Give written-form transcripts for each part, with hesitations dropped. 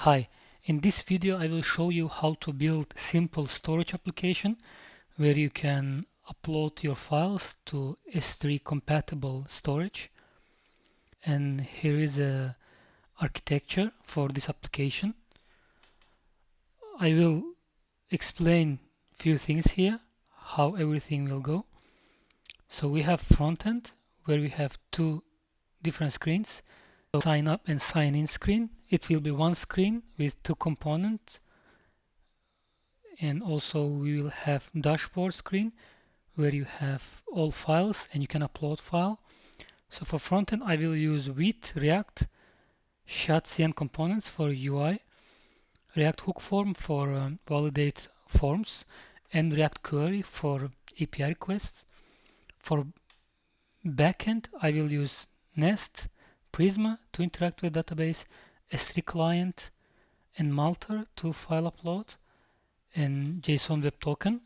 Hi, in this video I will show you how to build simple storage application where you can upload your files to S3 compatible storage. And here is a architecture for this application. I will explain few things here, how everything will go. So we have Frontend where we have two different screens. So sign up and sign in screen. It will be one screen with two components. And also we will have dashboard screen where you have all files and you can upload file. So for frontend I will use with React, ShadCN components for UI, React hook form for validate forms, and React query for API requests. For backend I will use Nest, Prisma to interact with database, S3 client, and Malter to file upload, and JSON Web Token.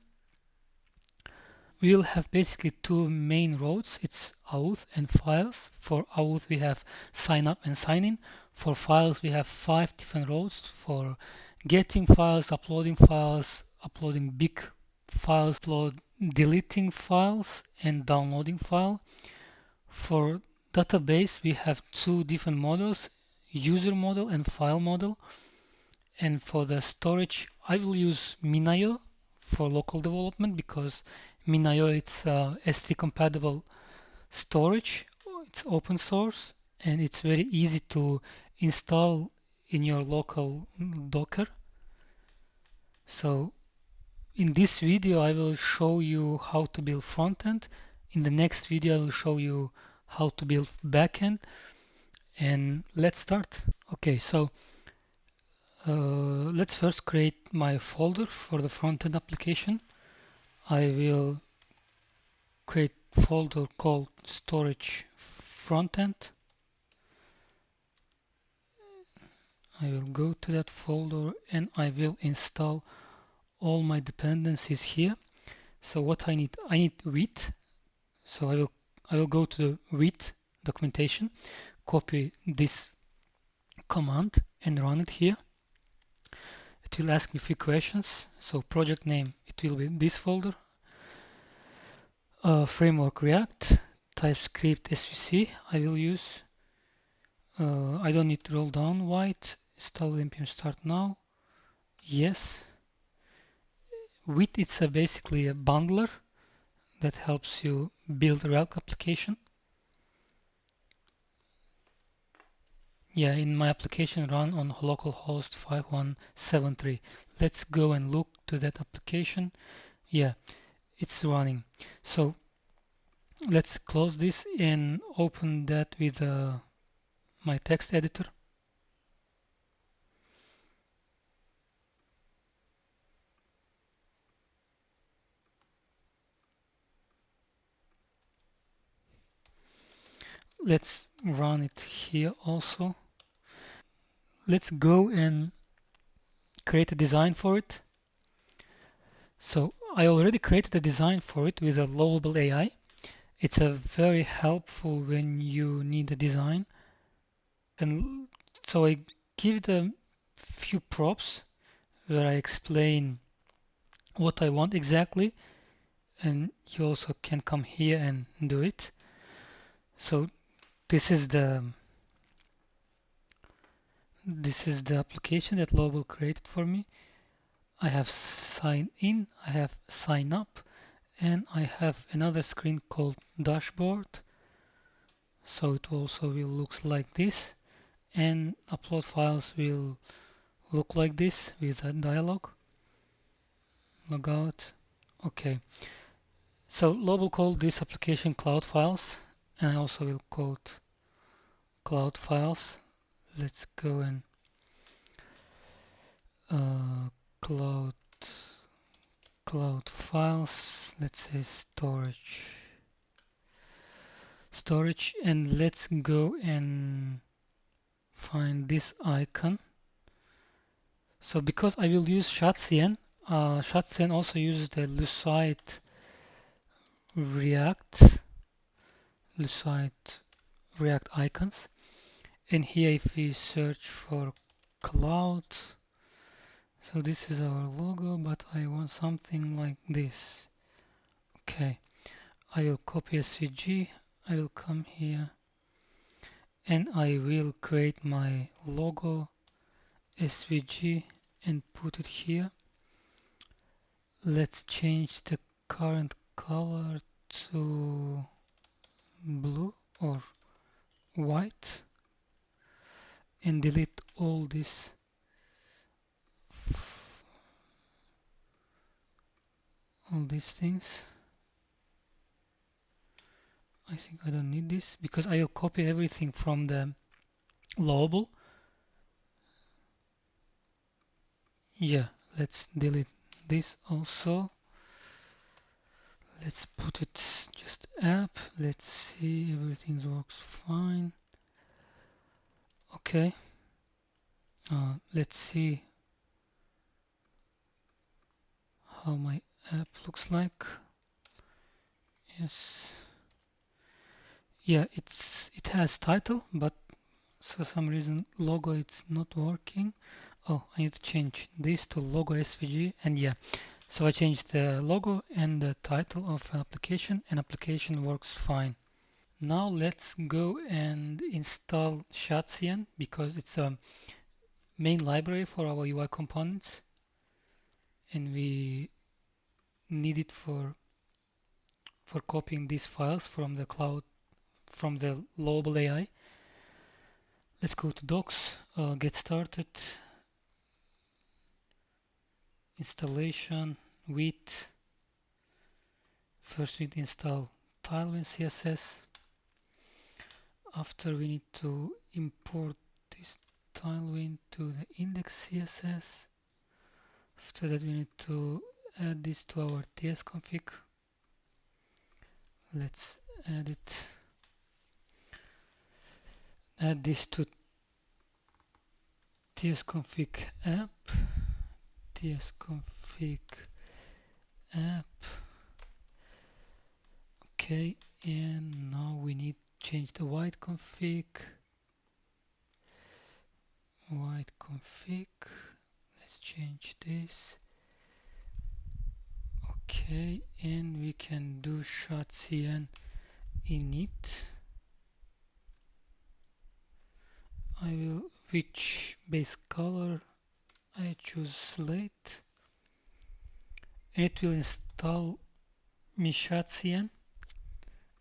We will have basically two main roads. It's auth and files. For auth we have sign up and sign in. For files we have 5 different roads for getting files, uploading big files, deleting files, and downloading file. For database we have two different models, user model and file model. And for the storage I will use Minayo for local development because Minayo it's S3 compatible storage. It's open source and it's very easy to install in your local Docker. So in this video I will show you how to build frontend. In the next video I will show you how to build backend, and let's start. Okay, so let's first create my folder for the frontend application. I will create folder called storage frontend. I will go to that folder and I will install all my dependencies here. So what I need with. So I will go to the with documentation, copy this command and run it here. It will ask me a few questions. So project name, it will be this folder. Framework React, TypeScript SVC I will use. I don't need to roll down white. Install npm start now. Yes. With it's basically a bundler that helps you build a React application. Yeah, in my application run on localhost 5173. Let's go and look to that application. Yeah, it's running. So let's close this and open that with my text editor. Let's run it here also. Let's go and create a design for it. So I already created a design for it with a Lovable AI. It's a very helpful when you need a design. And so I give it a few props where I explain what I want exactly, and you also can come here and do it. So this is the application that Lovable created for me. I have sign in, I have sign up, and I have another screen called dashboard. So it also will look like this, and upload files will look like this with a dialog. Logout. Okay. So Lobo called this application cloud files, and I also will call it cloud files. Let's go and cloud files. Let's say storage, and let's go and find this icon. So because I will use ShadCN, ShadCN also uses the Lucite React icons. And here if we search for cloud. So this is our logo, but I want something like this. Okay, I will copy SVG, I will come here and I will create my logo SVG and put it here. Let's change the current color to blue or white and delete all these things. I think I don't need this because I will copy everything from the label. Yeah, let's delete this also. Let's put it just app. Let's see, everything works fine. Okay. Let's see how my app looks like. Yes. Yeah, it has title, but for some reason logo it's not working. Oh, I need to change this to logo SVG, and yeah, so I changed the logo and the title of application, and application works fine. Now let's go and install Shadcn because it's a main library for our UI components, and we need it for copying these files from the cloud, from the global AI. Let's go to docs, get started, installation, with. First we need to install Tailwind CSS. After we need to import this Tailwind to the index CSS. After that we need to add this to our tsconfig. Let's add it. Add this to tsconfig app. tsconfig app. Okay, and now we need to change the white config. White config. Let's change this. Okay, and we can do Shadcn init. I will, which base color? I choose slate, and it will install me Shadcn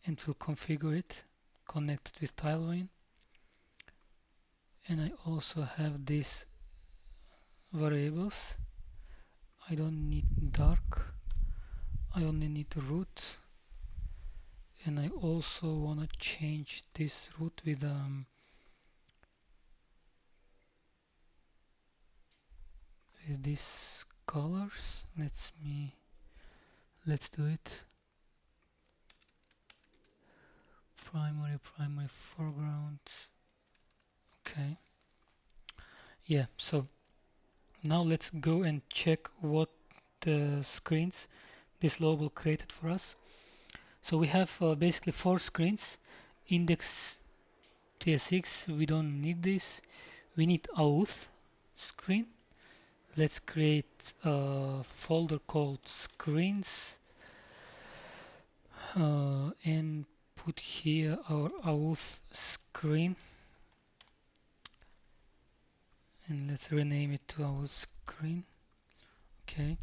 and will configure it, connect it with Tailwind. And I also have these variables. I don't need dark, I only need root, and I also want to change this root with these colors. Let's do it. Primary foreground. Okay, yeah, so now let's go and check what the screens this label created for us. So we have basically 4 screens. Index tsx, we don't need this. We need auth screen. Let's create a folder called screens and put here our auth screen, and let's rename it to auth screen. Okay,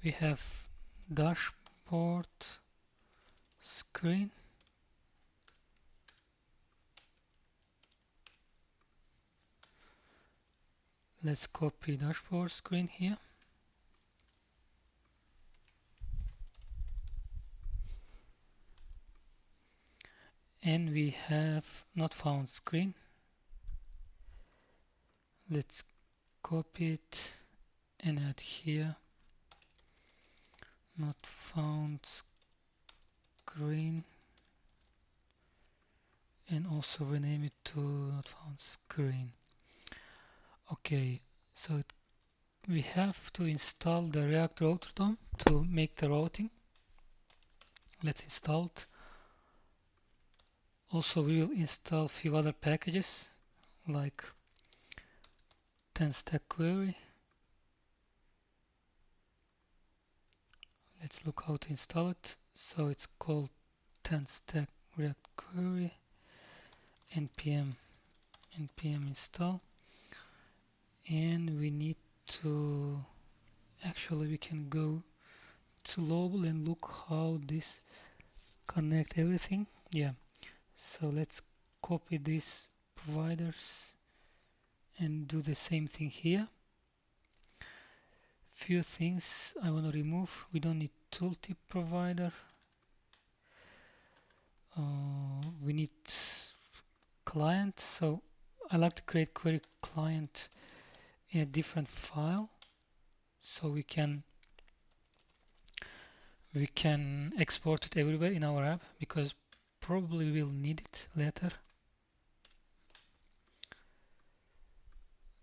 we have dashboard screen. Let's copy dashboard screen here. And we have not found screen. Let's copy it and add here. Not found screen, and also rename it to not found screen. Okay, so we have to install the React Router DOM to make the routing. Let's install it. Also we will install a few other packages like 10-stack query. Let's look how to install it. So it's called 10-stack React query, npm install, and we need to actually we can go to global and look how this connect everything. Yeah, so let's copy these providers and do the same thing here. Few things I want to remove. We don't need tooltip provider. We need client, so I like to create query client in a different file so we can export it everywhere in our app, because probably we'll need it later.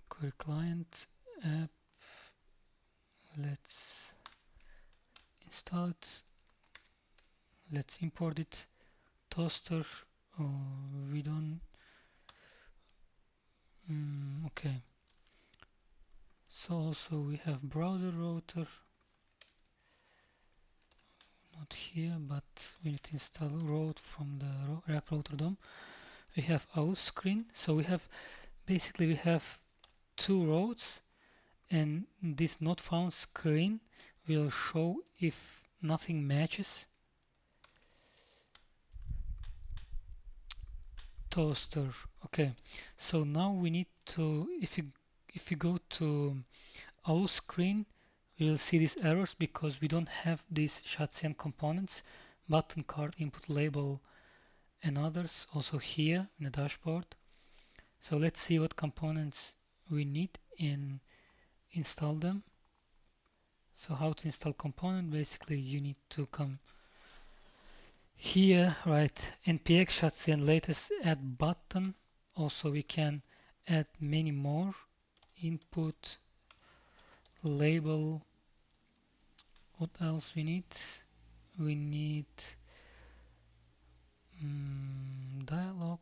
Query client app, let's install it, let's import it. Toaster, we don't okay, so also we have browser router, not here, but we need to install route from the React Router DOM. We have out screen, so we have basically we have two routes, and this not found screen will show if nothing matches. Toaster, okay, so now we need to, if you go to our screen, we will see these errors because we don't have these Shadcn components, button, card, input, label, and others also here in the dashboard. So let's see what components we need and install them. So how to install component? Basically you need to come here, right, npx Shadcn latest add button. Also we can add many more, input, label. What else we need? We need dialog.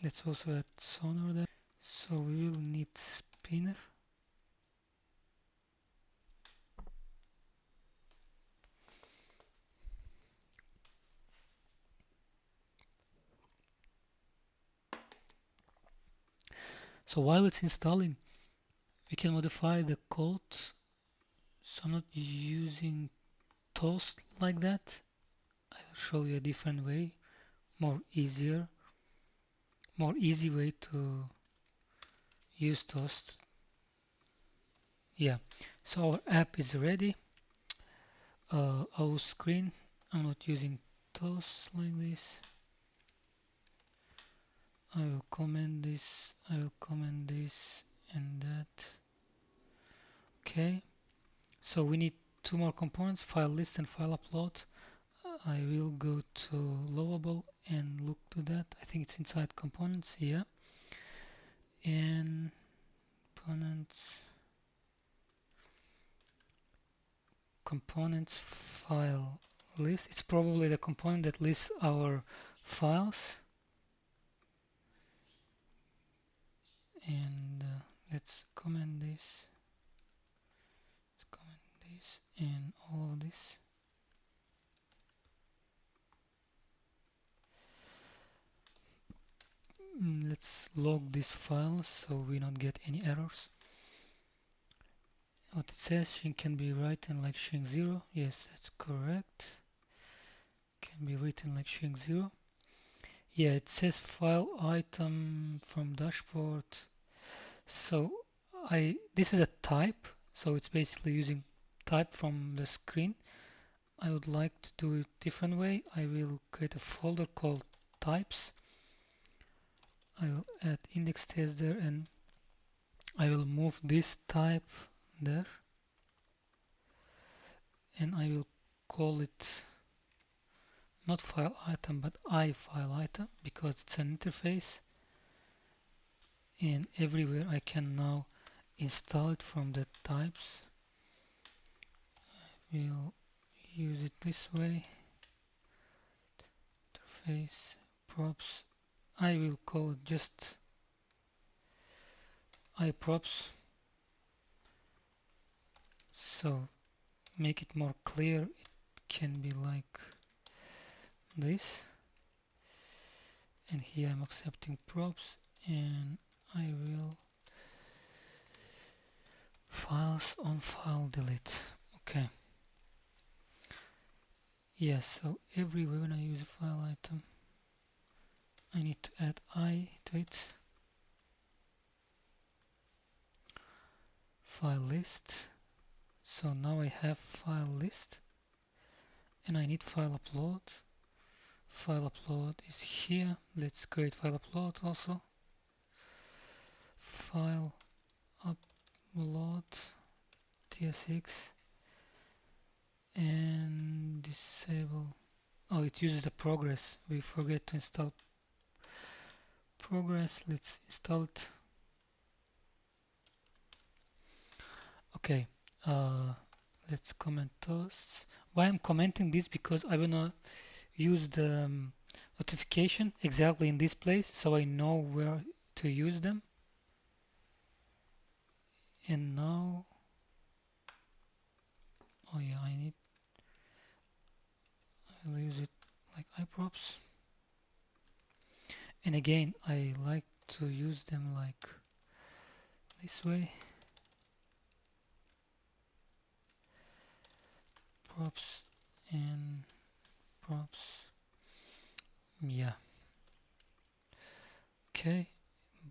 Let's also add sonar there. So we will need spinner. So while it's installing, we can modify the code. So I'm not using toast like that. I'll show you a different way, more easy way to use toast. Yeah, so our app is ready. Our screen, I'm not using toast like this. I will comment this, and that. Okay, so we need two more components, file list and file upload. I will go to Loweable and look to that. I think it's inside components here. And components file list. It's probably the component that lists our files. And let's comment this. Let's comment this and all of this. Let's log this file so we don't get any errors. What it says, string can be written like string 0. Yes, that's correct. Can be written like string 0. Yeah, it says file item from dashboard. So this is a type, so it's basically using type from the screen. I would like to do it different way. I will create a folder called types. I will add index test there, and I will move this type there, and I will call it not file item but file item, because it's an interface, and everywhere I can now install it from the types. We'll use it this way. Interface props. I will call it just iProps, so make it more clear. It can be like this, and here I'm accepting props, and I will files on file delete. Okay. Yes, so everywhere when I use a file item, I need to add I to it. File list. So now I have file list, and I need file upload. File upload is here. Let's create file upload also. File upload tsx and disable. Oh, it uses the progress. We forget to install progress. Let's install it. Okay. Let's comment those. Why I'm commenting this? Because I wanna use the notification exactly in this place, so I know where to use them. And now, oh yeah, I'll use it like iProps. And again, I like to use them like this way. Props and props. Yeah. Okay,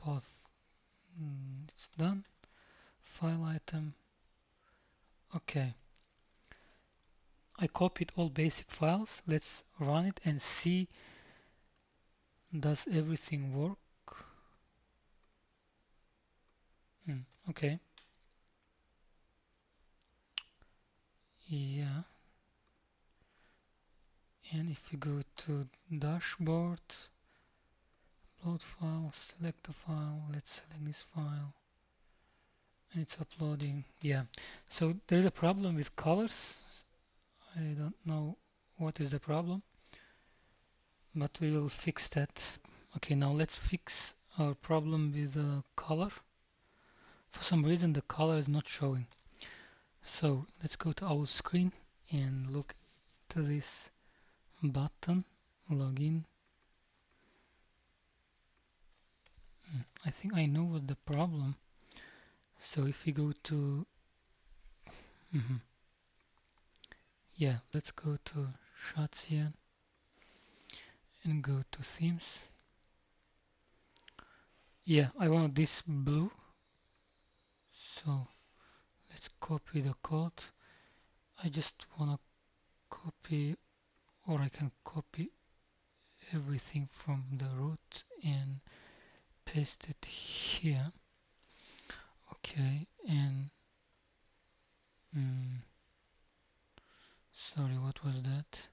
both. It's done. File item. Okay. I copied all basic files. Let's run it and see, does everything work? Okay. Yeah. And if we go to dashboard, upload file, select the file, let's select this file, and it's uploading. Yeah, so there's a problem with colors. I don't know what is the problem, but we will fix that. Okay, now let's fix our problem with the color. For some reason the color is not showing. So let's go to our screen and look to this button, login. I think I know what the problem. So if we go to yeah, let's go to shots here and go to themes. Yeah, I want this blue, so let's copy the code. I just want to copy, or I can copy everything from the root and paste it here. Okay, and sorry, what was that?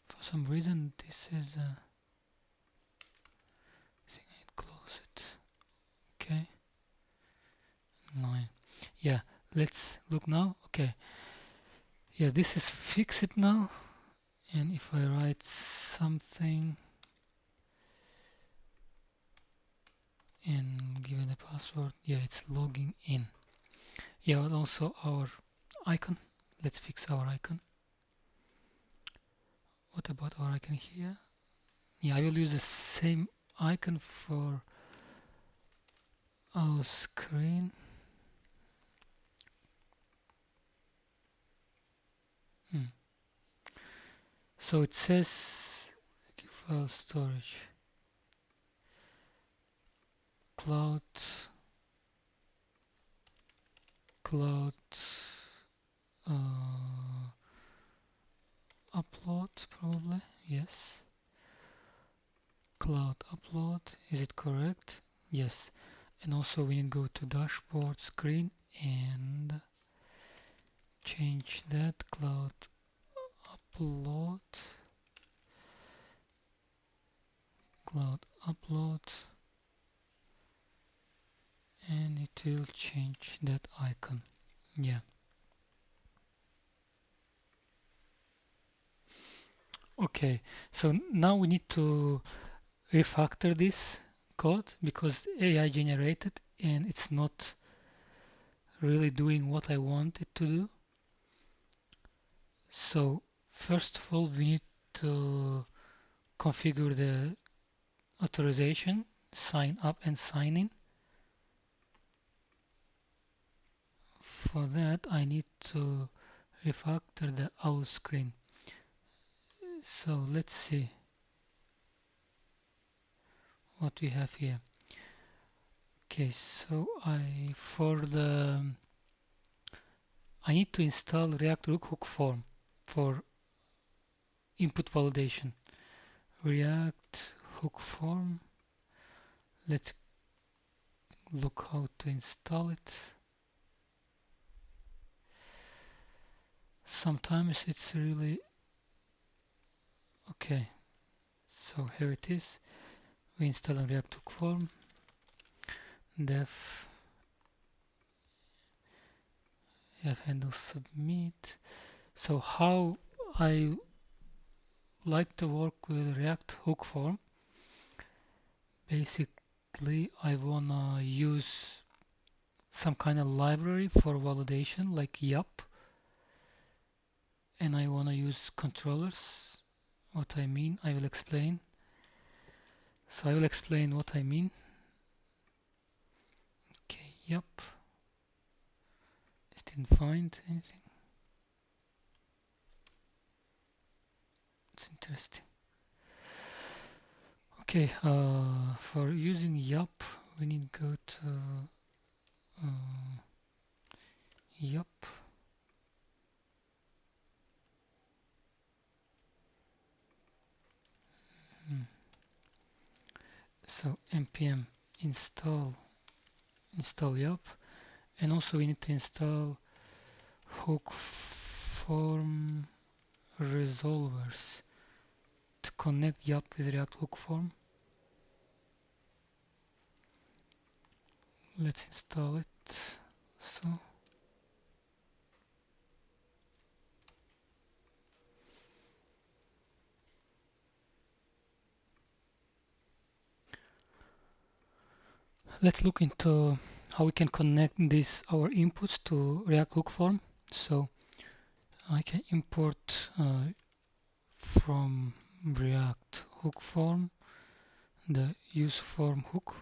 For some reason this is I think I'd close it. Okay, 9. Yeah, let's look now. Okay, yeah, this is fixed now. And if I write something and give it a password, yeah, it's logging in. Yeah, and also our icon. Let's fix our icon. What about our icon here? Yeah, I will use the same icon for our screen. So it says file storage, cloud, upload, probably, yes. Cloud upload, is it correct? Yes. And also we need to go to dashboard screen and change that cloud upload, and it will change that icon. Yeah. Okay, so now we need to refactor this code because AI generated and it's not really doing what I want it to do. So first of all, we need to configure the authorization, sign up and sign in. For that, I need to refactor the out screen. So let's see what we have here. Okay, so I need to install React hook form for input validation. React hook form. Let's look how to install it. Sometimes it's really okay. So here it is. We install a React hook form. Def have handle submit. So how I like to work with React hook form. Basically, I wanna use some kind of library for validation like yup, and I wanna use controllers. What I mean, I will explain. So I will explain what I mean. Okay, yup. Just didn't find anything. It's interesting. Okay, for using yup, we need to go to yup. So npm install yup, and also we need to install hook form resolvers to connect yup with React hook form. Let's install it. So let's look into how we can connect our inputs to React hook form. So I can import from React hook form the use form hook,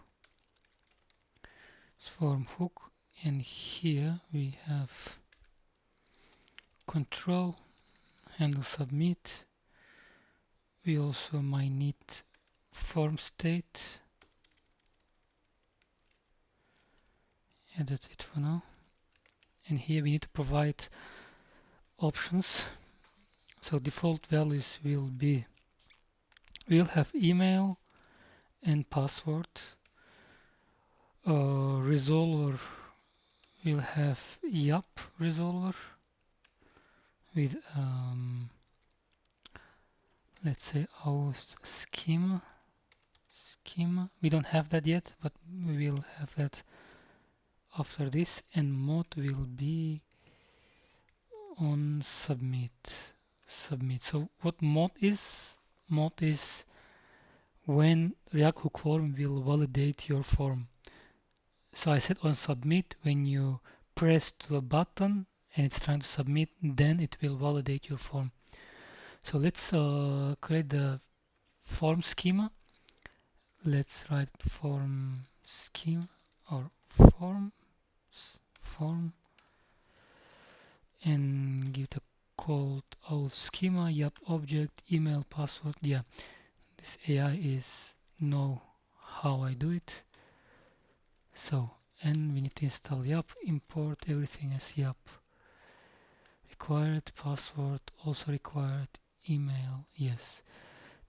and here we have control handle submit. We also might need form state. And that's it for now. And here we need to provide options. So default values will have email and password. Resolver will have yup resolver with let's say our schema. We don't have that yet, but we will have that after this, and mode will be on submit. So what mode is? Mode is when React hook form will validate your form. So I said on submit, when you press to the button and it's trying to submit, then it will validate your form. So let's create the form schema. Let's write form schema or form and give the called out schema, yup object, email, password. Yeah, this AI is know how I do it. So, and we need to install yup, import everything as yup. Required password, also required email. Yes,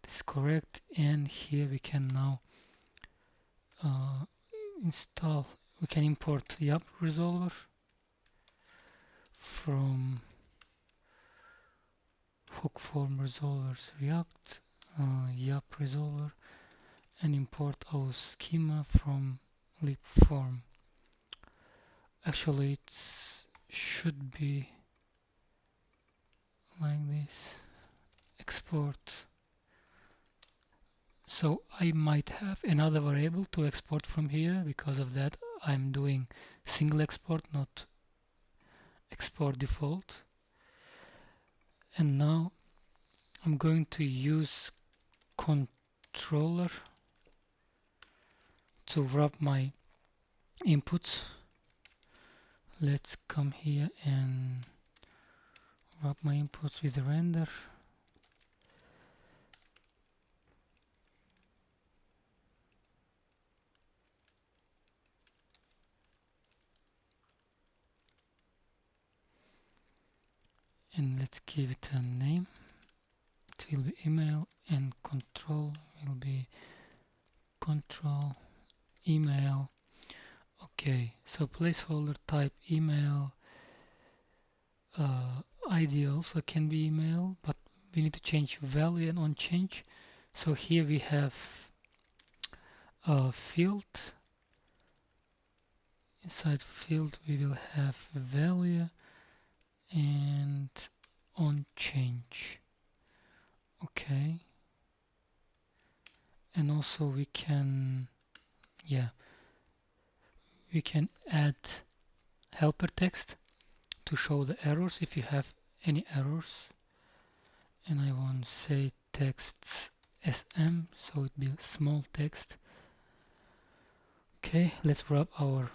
this is correct. And here we can now install. We can import yup resolver from hook form resolvers React, yup resolver, and import our schema from lib form. Actually, it should be like this. export. So I might have another variable to export from here. Because of that, I'm doing single export, not export default. And now I'm going to use controller to wrap my inputs. Let's come here and wrap my inputs with the render. And let's give it a name. It will be email, and control will be control email. Okay, so placeholder type email. ID also can be email, but we need to change value and on change. So here we have a field. Inside field we will have value and on change. Okay. And also we can add helper text to show the errors if you have any errors. And I want to say text SM, so it be small text. Okay, let's wrap our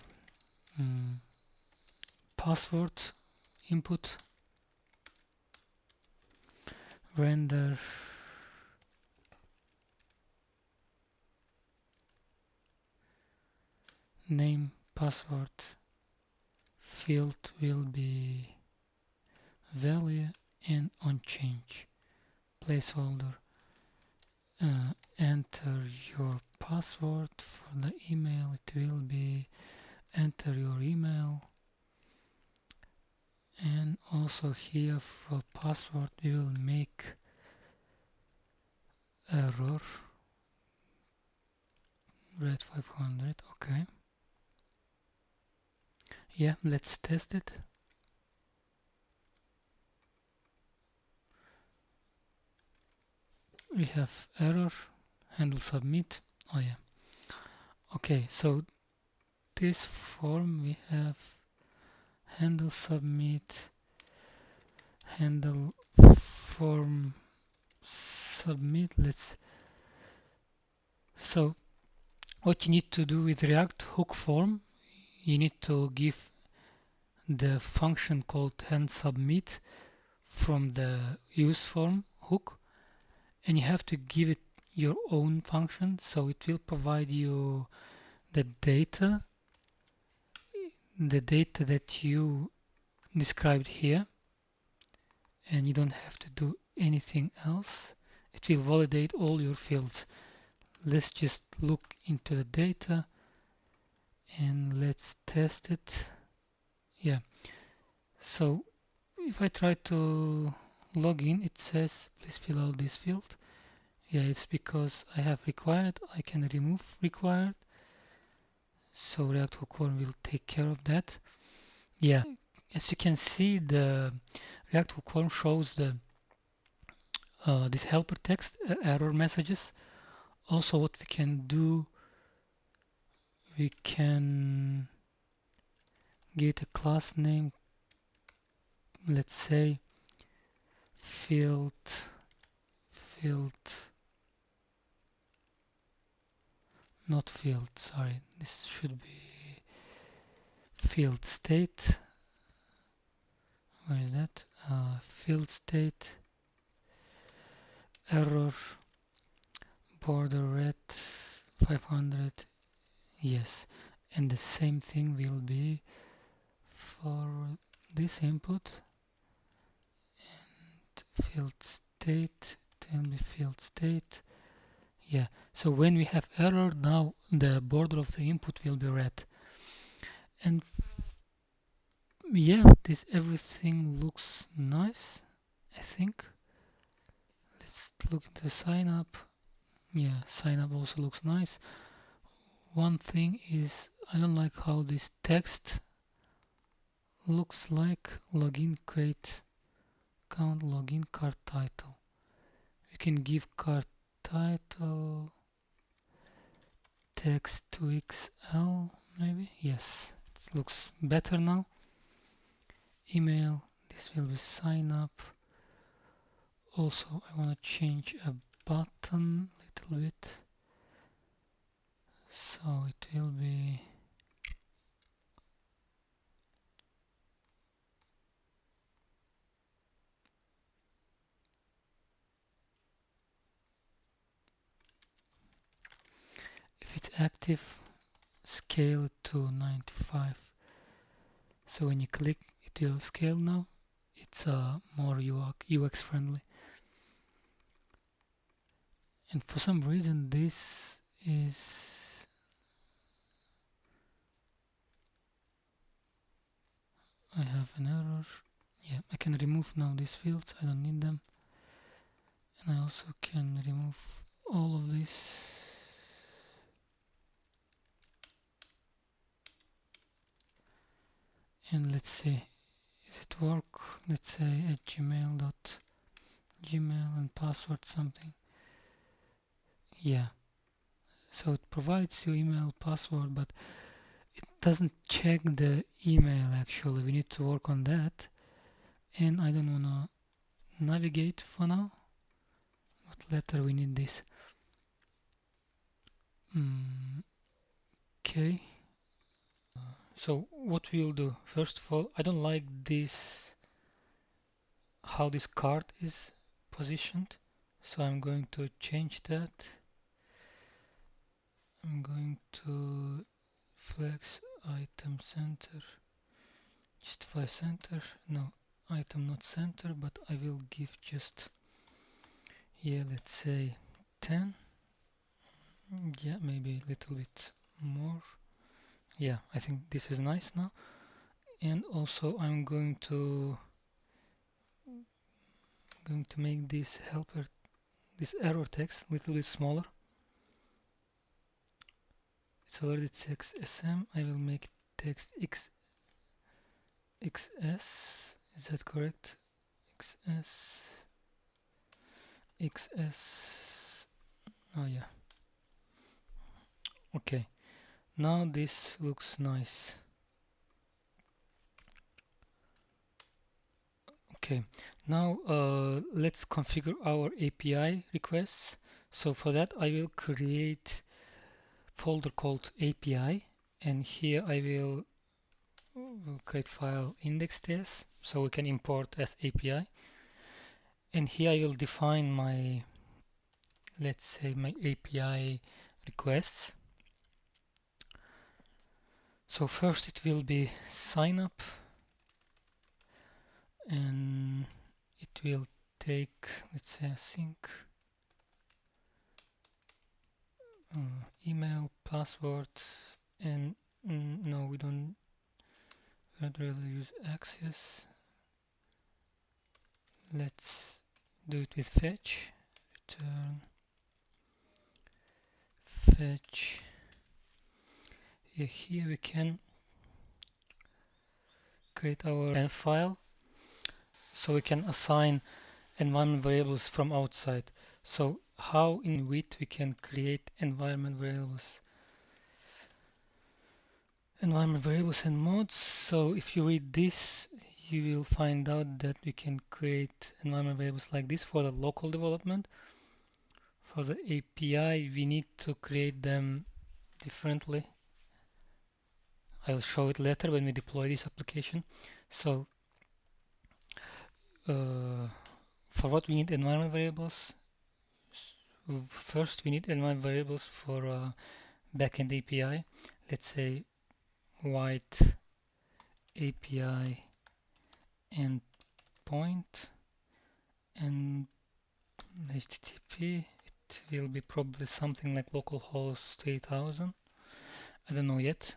password input, render name password, field will be value and on change, placeholder, enter your password. For the email it will be enter your email, and also here for password we will make error red 500. Okay, yeah, let's test it. We have error, handle submit. Oh yeah. Okay, so this form we have handle submit, handle form submit. So what you need to do with React hook form, you need to give the function called hand submit from the use form hook, and you have to give it your own function, so it will provide you the data that you described here, and you don't have to do anything else. It will validate all your fields. Let's just look into the data and let's test it. Yeah, so if I try to log in, it says please fill out this field. Yeah, it's because I have required. I can remove required, so React hook form will take care of that. Yeah, as you can see, the React hook form shows the this helper text error messages. Also, what we can do, we can give it a class name. Let's say field not field, sorry, this should be field state. Where is that? Field state error border red 500. Yes, and the same thing will be for this input, and field state, tell me field state. Yeah, so when we have error, now the border of the input will be red. And yeah, this everything looks nice, I think. Let's look at the sign up. Yeah, sign up also looks nice. One thing is I don't like how this text looks like. Login create account, login card title. You can give card title text to XL, maybe. Yes, it looks better now. Email, this will be sign up. Also, I want to change a button a little bit, so it will be if it's active, scale to 95. So when you click, it will scale now. It's more UX friendly. And for some reason, this is I have an error. Yeah, I can remove now these fields. I don't need them. And I also can remove all of this. And let's see, is it work? Let's say at gmail and password something. Yeah. So it provides your email password, but it doesn't check the email actually. We need to work on that. And I don't wanna navigate for now. But later we need this. Okay. So what we'll do, first of all, I don't like this, how this card is positioned. So I'm going to change that. I'm going to flex item center, justify center, no, item not center, but I will give just, yeah, let's say 10. Yeah, maybe a little bit more. Yeah, I think this is nice now. And also I'm going to make this helper, this error text a little bit smaller. It's already text SM. I will make text XS. Is that correct? XS. Oh yeah. Okay. Now this looks nice. Okay. Now let's configure our API requests. So for that I will create folder called API, and here I will create file index.ts so we can import as API. And here I will define my, let's say, my API requests. So first it will be sign up, and it will take, let's say, async, email, password, and no, we don't, I'd rather use access. Let's do it with fetch, return fetch. Yeah, here we can create our env file, so we can assign environment variables from outside. So how in Vite we can create environment variables and mods. So if you read this, you will find out that we can create environment variables like this for the local development. For the API, we need to create them differently. I'll show it later when we deploy this application. So for what we need environment variables, first we need environment variables for backend API. Let's say white API endpoint and HTTP. It will be probably something like localhost 3000. I don't know yet,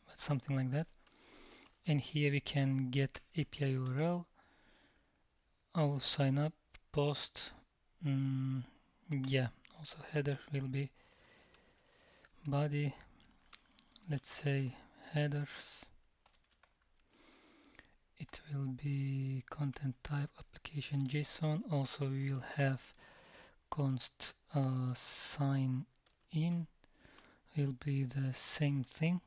but something like that. And here we can get API URL. I will sign up, post. Yeah, also header will be body. Let's say headers. It will be content type application JSON. Also we will have const sign in will be the same thing,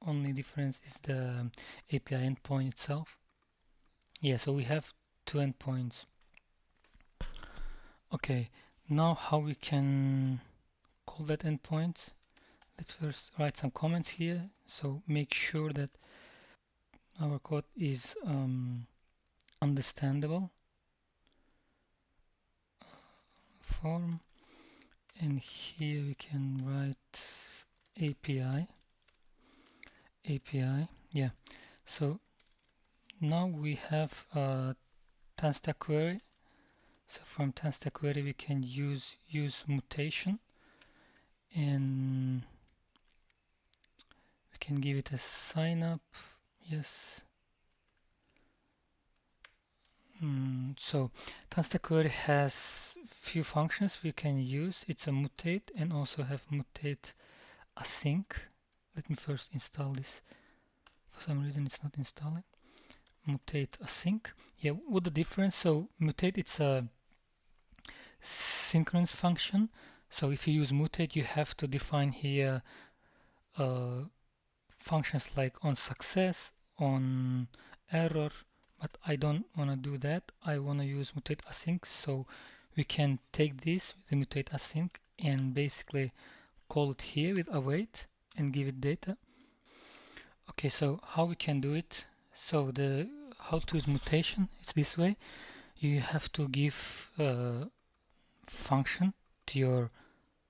only difference is the API endpoint itself. Yeah, so we have two endpoints. Okay, now how we can call that endpoint? Let's first write some comments here, so make sure that our code is understandable. Form, and here we can write API. Yeah, so now we have a TanStack query. So from TanStack query we can use mutation, and we can give it a sign up. Yes. So TanStack query has few functions we can use. It's a mutate and also have mutate async. Let me first install this. For some reason it's not installing. Mutate async. Yeah, what the difference? So mutate, it's a synchronous function. So if you use mutate, you have to define here functions like on success, on error, but I don't want to do that. I want to use mutate async, so we can take this, the mutate async, and basically call it here with await and give it data. Okay, so how we can do it? So the how to use mutation, it's this way. You have to give a function to your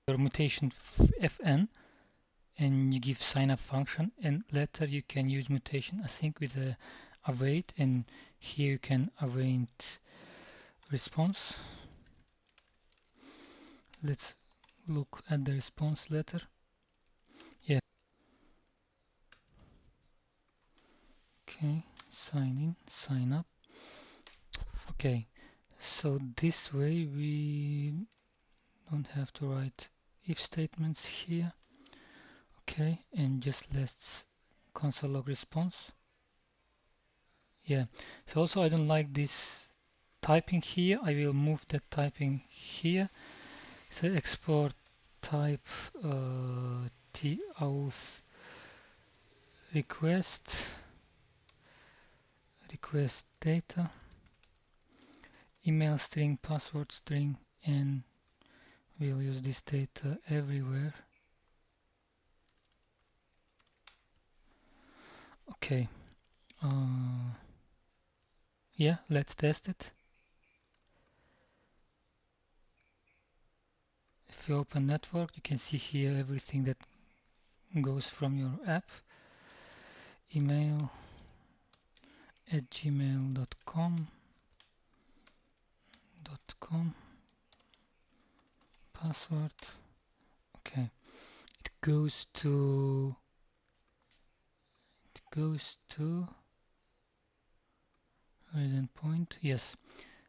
mutation fn, and you give sign up function, and later you can use mutation async with a await, and here you can await response. Let's look at the response letter. Yeah. Okay, sign in, sign up. Okay, so this way we don't have to write if statements here. Okay, and just let's console log response. Yeah, so also I don't like this typing here. I will move that typing here. So export type tauth request data, email string, password string, and we'll use this data everywhere. Okay, yeah, let's test it. If you open network, you can see here everything that goes from your app. Email at gmail.com, password. Okay, it goes to where is endpoint? Yes,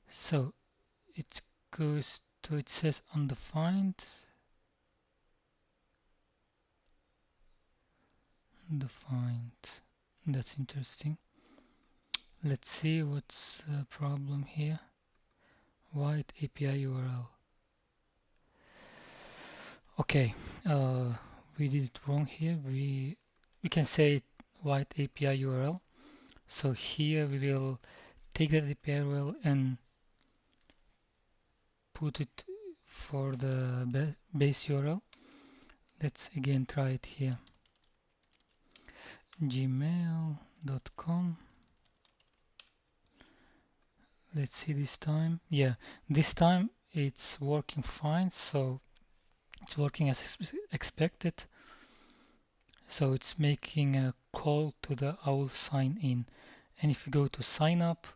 so it goes to, it says undefined, that's interesting. Let's see what's the problem here. White API URL. Okay, we did it wrong here. We can say white API URL. So here we will take that API URL and put it for the base URL. Let's again try it here. gmail.com. Let's see this time. Yeah, this time it's working fine, so it's working as expected. So it's making a call to the owl sign in. And if you go to sign up,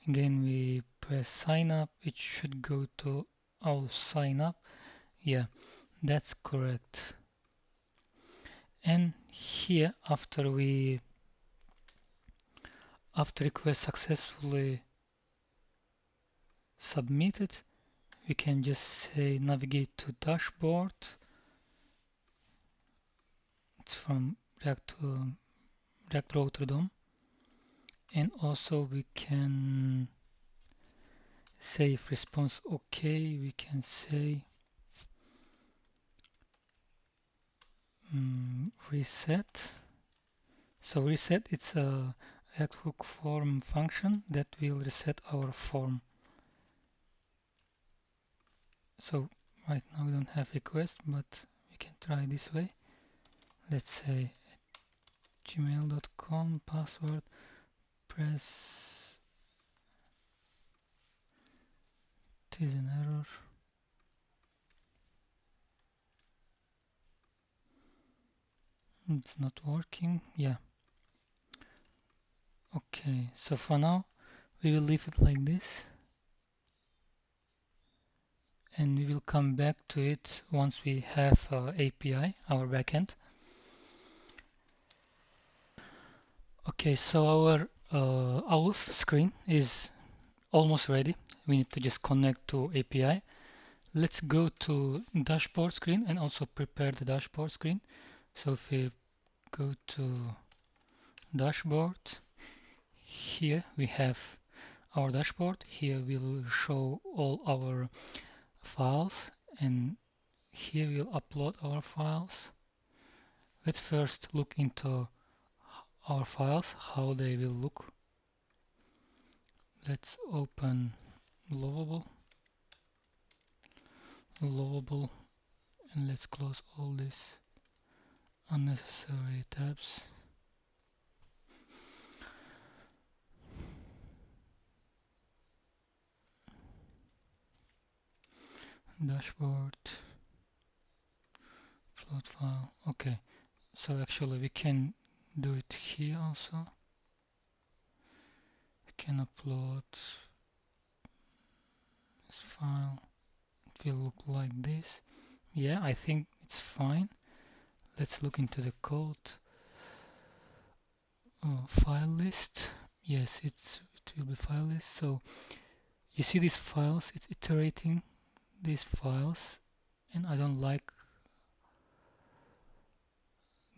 again we press sign up, it should go to owl sign up. Yeah, that's correct. And here after request successfully submitted, we can just say navigate to dashboard. It's from React Router DOM, and also we can save response okay, we can say reset. So reset, it's a React hook form function that will reset our form. So right now we don't have request, but we can try this way. Let's say gmail.com password, press, it is an error. It's not working. Yeah. Okay, so for now we will leave it like this, and we will come back to it once we have API, our backend. Okay, so our auth screen is almost ready. We need to just connect to API. Let's go to dashboard screen and also prepare the dashboard screen. So if we go to dashboard, here we have our dashboard. Here we'll show all our files, and here we'll upload our files. Let's first look into our files, how they will look. Let's open Lovable, and let's close all these unnecessary tabs. Dashboard, upload file. Okay, so actually we can do it here also. We can upload this file. It will look like this. Yeah, I think it's fine. Let's look into the code. File list. Yes, it will be file list. So you see these files, it's iterating these files, and I don't like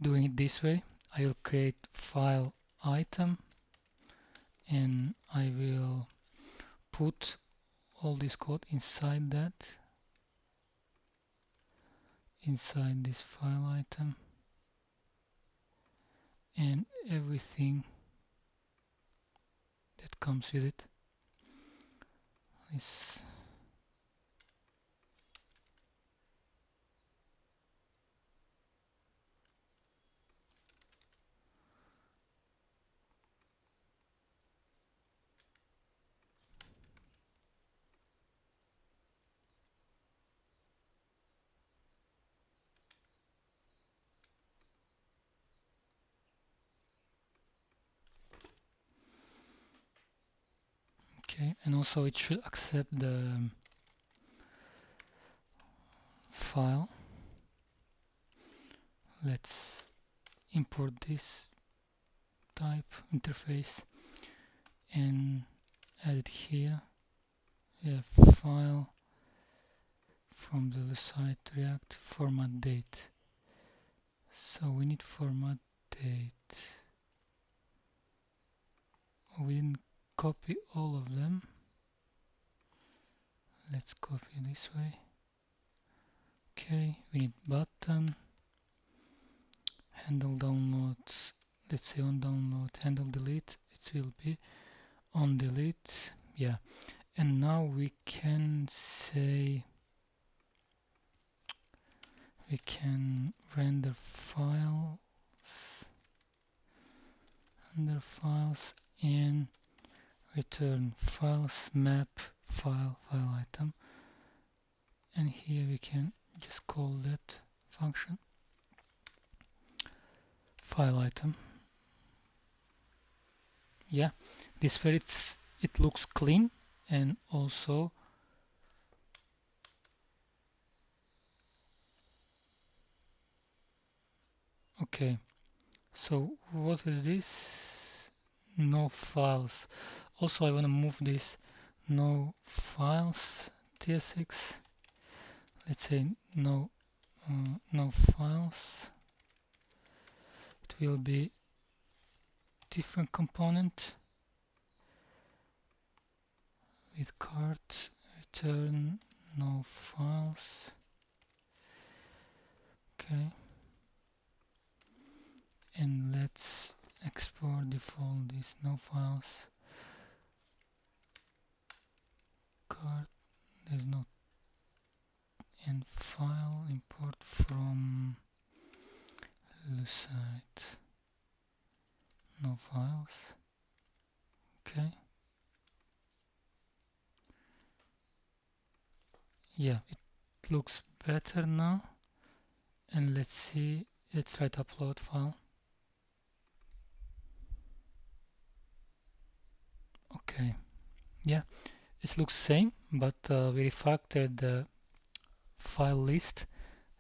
doing it this way. I will create file item, and I will put all this code inside that, inside this file item, and everything that comes with it is okay. And also it should accept the file. Let's import this type interface and add it here. We have file from the site React format date. So we need format date. We didn't copy all of them. Let's copy this way. Okay, we need button, handle download. Let's say on download, handle delete. It will be on delete. Yeah, and now we can say we can render files and return files map file item, and here we can just call that function file item. Yeah, this way it looks clean, and also okay. So what is this? No files. Also I want to move this no files tsx. Let's say no files. It will be different component. with cart, return no files. Okay, and let's export default this no files. Cart, there's no, and file import from Lucite, no files. Okay, yeah, it looks better now. And let's see, let's try to upload file. Okay, yeah, it looks same, but we refactored the file list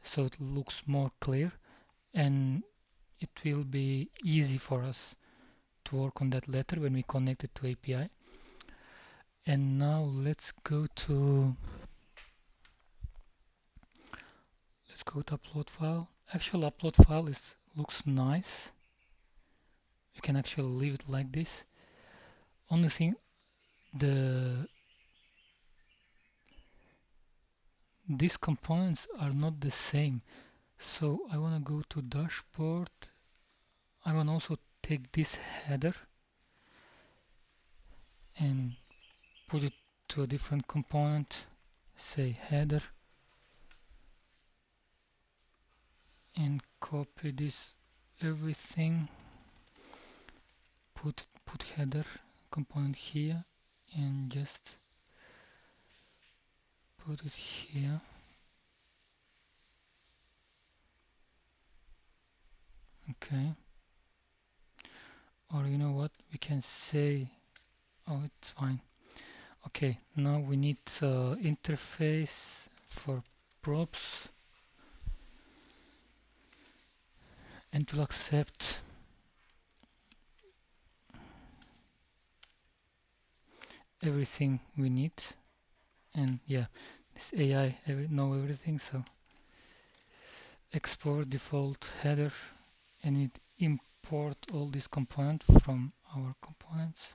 so it looks more clear, and it will be easy for us to work on that later when we connect it to API. And now let's go to upload file. Actual upload file looks nice. You can actually leave it like this. Only thing, these components are not the same. So I want to go to dashboard. I want to also take this header and put it to a different component, say header, and copy this everything, put header component here, and just put it here. Okay, or you know what, we can say, oh, it's fine. Okay, now we need interface for props, and to accept everything we need. And yeah, this AI know everything, so export default header, and it import all these components from our components.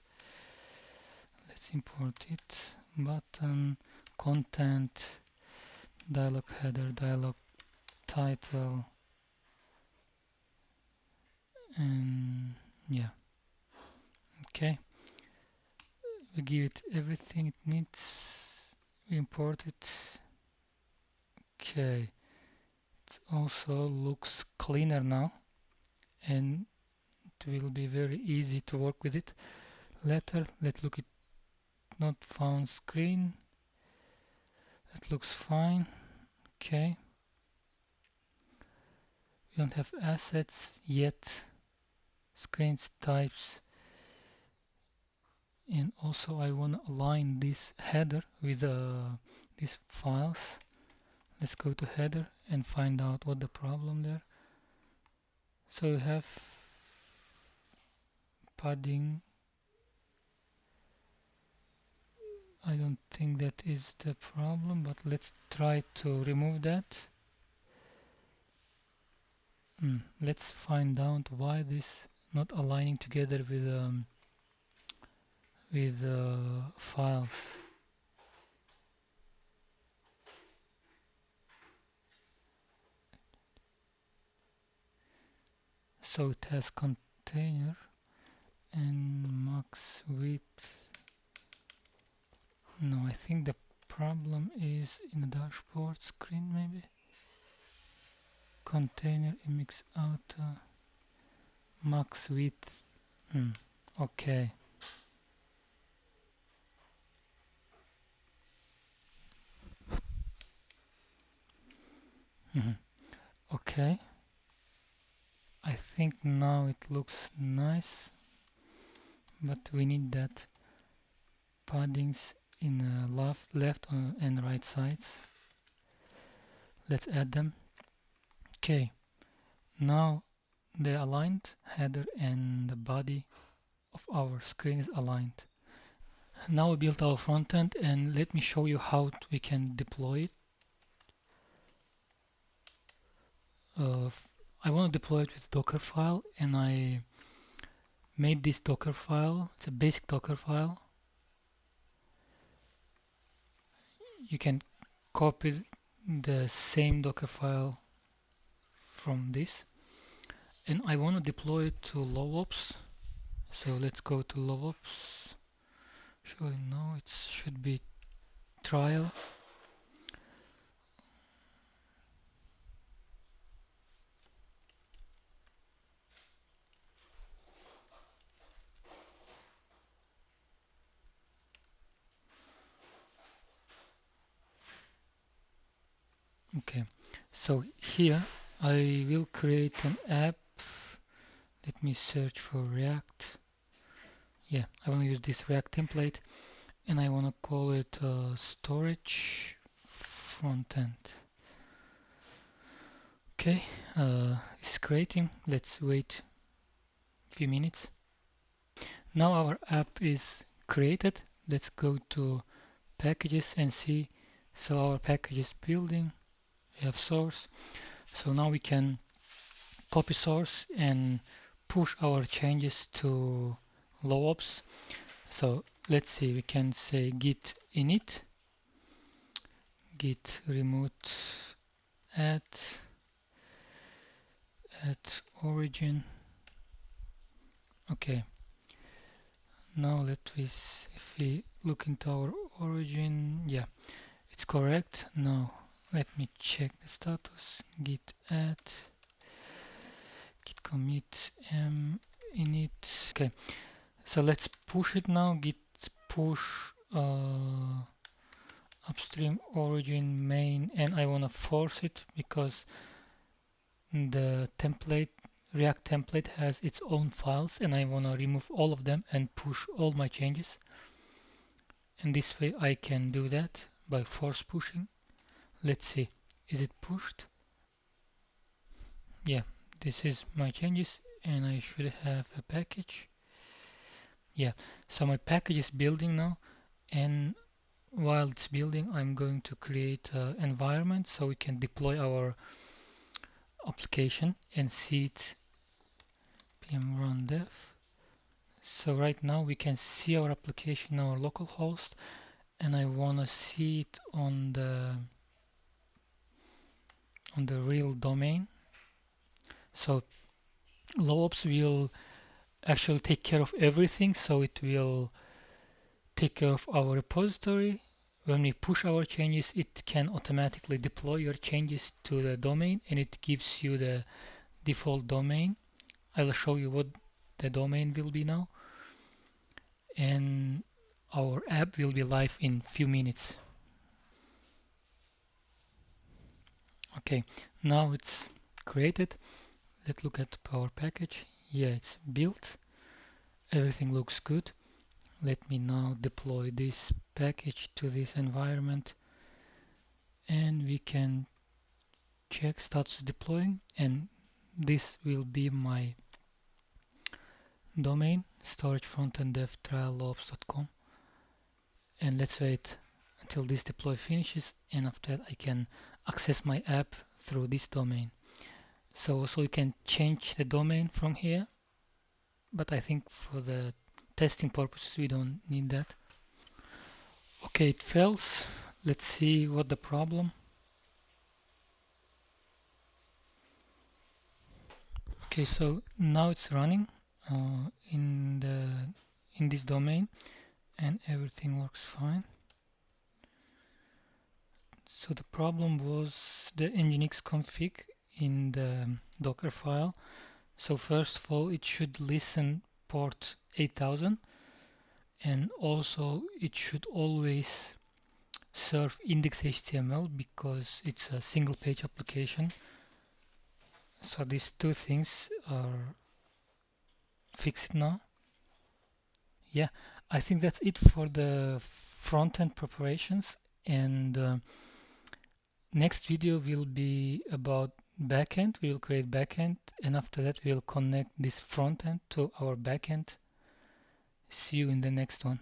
Let's import it. Button, content, dialog header, dialog title, and yeah, okay, we give it everything it needs, we import it. Okay, it also looks cleaner now, and it will be very easy to work with it later. Let's look at not found screen. That looks fine. Okay, we don't have assets yet, screens types, and also I want to align this header with these files. Let's go to header and find out what the problem there. So you have padding. I don't think that is the problem, but let's try to remove that. Let's find out why this not aligning together with files. So it has container and max width. No, I think the problem is in the dashboard screen, maybe. Container image auto max width. Okay. Okay. I think now it looks nice, but we need that paddings in left and right sides. Let's add them. Okay, now they're aligned. Header and the body of our screen is aligned. Now we built our front end, and let me show you how we can deploy it. I want to deploy it with Docker file, and I made this Docker file. It's a basic Docker file, you can copy the same Docker file from this, and I want to deploy it to LowOps. So let's go to LowOps. Actually, no, it should be trial. Okay, so here I will create an app. Let me search for React. Yeah, I want to use this React template, and I want to call it storage frontend. Okay, it's creating. Let's wait a few minutes. Now our app is created. Let's go to packages and see. So our package is building. We have source. So now we can copy source and push our changes to LowOps. So let's see, we can say git init, git remote at origin. Okay, now if we look into our origin, yeah, it's correct. Now let me check the status. Git add, git commit init. Okay, so let's push it now. Git push upstream origin main, and I want to force it because the React template has its own files, and I want to remove all of them and push all my changes. And this way I can do that by force pushing. Let's see, is it pushed? Yeah, this is my changes, and I should have a package. Yeah, so my package is building now, and while it's building, I'm going to create an environment so we can deploy our application and see it. Pm run dev. So right now we can see our application on our local host, and I want to see it on the real domain. So LowOps will actually take care of everything, so it will take care of our repository. When we push our changes, it can automatically deploy your changes to the domain, and it gives you the default domain. I will show you what the domain will be now, and our app will be live in few minutes. Okay, now it's created. Let's look at our package. Yeah, it's built. Everything looks good. Let me now deploy this package to this environment, and we can check status deploying, and this will be my domain, storage frontend dev trial.lowops.com. And let's wait until this deploy finishes, and after that I can access my app through this domain. So you can change the domain from here, but I think for the testing purposes we don't need that. Okay, it fails. Let's see what the problem. Okay, so now it's running in this domain, and everything works fine. So the problem was the nginx config in the Docker file. So first of all, it should listen port 8000, and also it should always serve index.html because it's a single page application. So these two things are fixed now. Yeah, I think that's it for the front-end preparations, and next video will be about backend. We will create backend, and after that we'll connect this front end to our backend. See you in the next one.